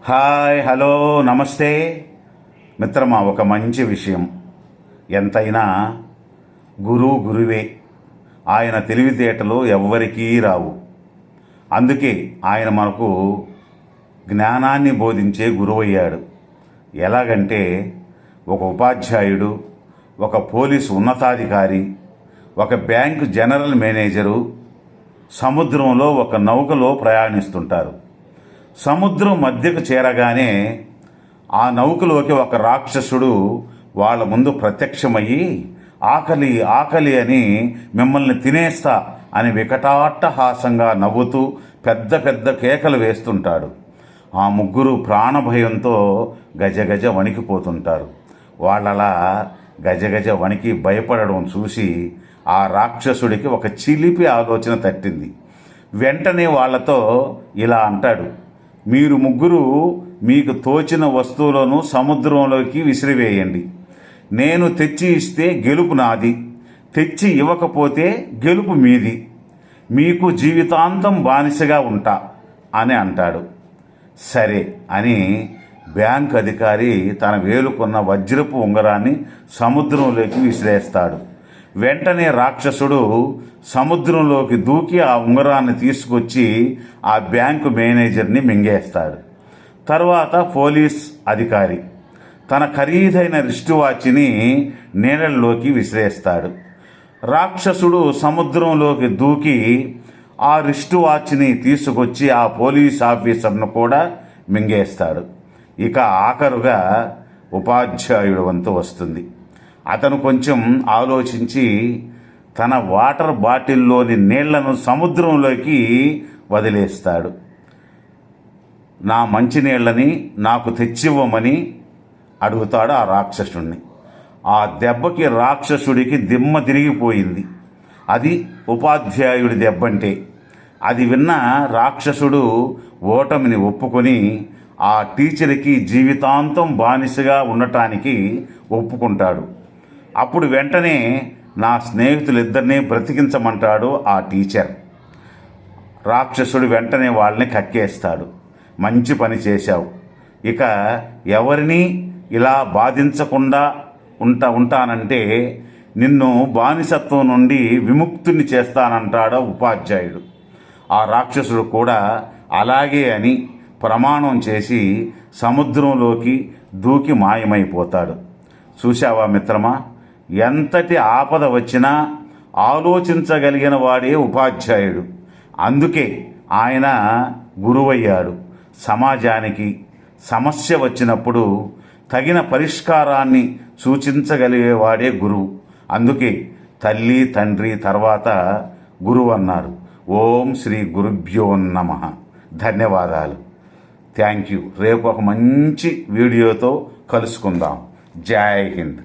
Hi, hello, నమస్తే మిత్రమా. ఒక మంచి విషయం. ఎంతైనా గురువే. ఆయన తెలివితేటలు ఎవ్వరికీ రావు. అందుకే ఆయన మనకు జ్ఞానాన్ని బోధించే గురువయ్యాడు. ఎలాగంటే ఒక ఉపాధ్యాయుడు, ఒక పోలీసు ఉన్నతాధికారి, ఒక బ్యాంకు జనరల్ మేనేజరు సముద్రంలో ఒక నౌకలో ప్రయాణిస్తుంటారు. సముద్రం మధ్యకు చేరగానే ఆ నౌకలోకి ఒక రాక్షసుడు వాళ్ళ ముందు ప్రత్యక్షమయ్యి ఆకలి ఆకలి అని మిమ్మల్ని తినేస్తా అని వికటాట్టహాసంగా నవ్వుతూ పెద్ద పెద్ద కేకలు వేస్తుంటాడు. ఆ ముగ్గురు ప్రాణభయంతో గజగజ వణికిపోతుంటారు. వాళ్ళలా గజగజ వణికి భయపడడం చూసి ఆ రాక్షసుడికి ఒక చిలిపి ఆలోచన తట్టింది. వెంటనే వాళ్ళతో ఇలా అంటాడు, మీరు ముగ్గురు మీకు తోచిన వస్తువులను సముద్రంలోకి విసిరివేయండి. నేను తెచ్చి ఇస్తే గెలుపు నాది, తెచ్చి ఇవ్వకపోతే గెలుపు మీది. మీకు జీవితాంతం బానిసగా ఉంటా అని అంటాడు. సరే అని బ్యాంక్ అధికారి తన వేలుకున్న వజ్రపు ఉంగరాన్ని సముద్రంలోకి విసిరేస్తాడు. వెంటనే రాక్షసుడు సముద్రంలోకి దూకి ఆ ఉంగరాన్ని తీసుకొచ్చి ఆ బ్యాంకు మేనేజర్ని మింగేస్తాడు. తర్వాత పోలీస్ అధికారి తన ఖరీదైన రిస్ట్ వాచ్ని నీళ్ళల్లోకి విసిరేస్తాడు. రాక్షసుడు సముద్రంలోకి దూకి ఆ రిస్ట్ వాచ్ని తీసుకొచ్చి ఆ పోలీస్ ఆఫీసర్ను కూడా మింగేస్తాడు. ఇక ఆఖరుగా ఉపాధ్యాయుడు వంతు వస్తుంది. అతను కొంచెం ఆలోచించి తన వాటర్ బాటిల్లోని నీళ్లను సముద్రంలోకి వదిలేస్తాడు. నా మంచినీళ్ళని నాకు తెచ్చివ్వమని అడుగుతాడు ఆ రాక్షసుడిని. ఆ దెబ్బకి రాక్షసుడికి దిమ్మ తిరిగిపోయింది. అది ఉపాధ్యాయుడి దెబ్బంటే. అది విన్న రాక్షసుడు ఓటమిని ఒప్పుకొని ఆ టీచర్కి జీవితాంతం బానిసగా ఉండటానికి ఒప్పుకుంటాడు. అప్పుడు వెంటనే నా స్నేహితులిద్దరినీ బ్రతికించమంటాడు ఆ టీచర్. రాక్షసుడు వెంటనే వాళ్ళని కక్కేస్తాడు. మంచి పని చేశావు, ఇక ఎవరిని ఇలా బాధించకుండా ఉంటానంటే నిన్ను బానిసత్వం నుండి విముక్తుని చేస్తానంటాడు ఉపాధ్యాయుడు. ఆ రాక్షసుడు కూడా అలాగే అని ప్రమాణం చేసి సముద్రంలోకి దూకి మాయమైపోతాడు. చూశావా మిత్రమా, ఎంతటి ఆపద వచ్చినా ఆలోచించగలిగిన వాడే ఉపాధ్యాయుడు. అందుకే ఆయన గురువయ్యాడు. సమాజానికి సమస్య వచ్చినప్పుడు తగిన పరిష్కారాన్ని సూచించగలిగేవాడే గురువు. అందుకే తల్లి తండ్రి తర్వాత గురువు అన్నారు. ఓం శ్రీ గురుభ్యో నమః. ధన్యవాదాలు. Thank you. రేపు ఒక మంచి వీడియోతో కలుసుకుందాం. జై హింద్.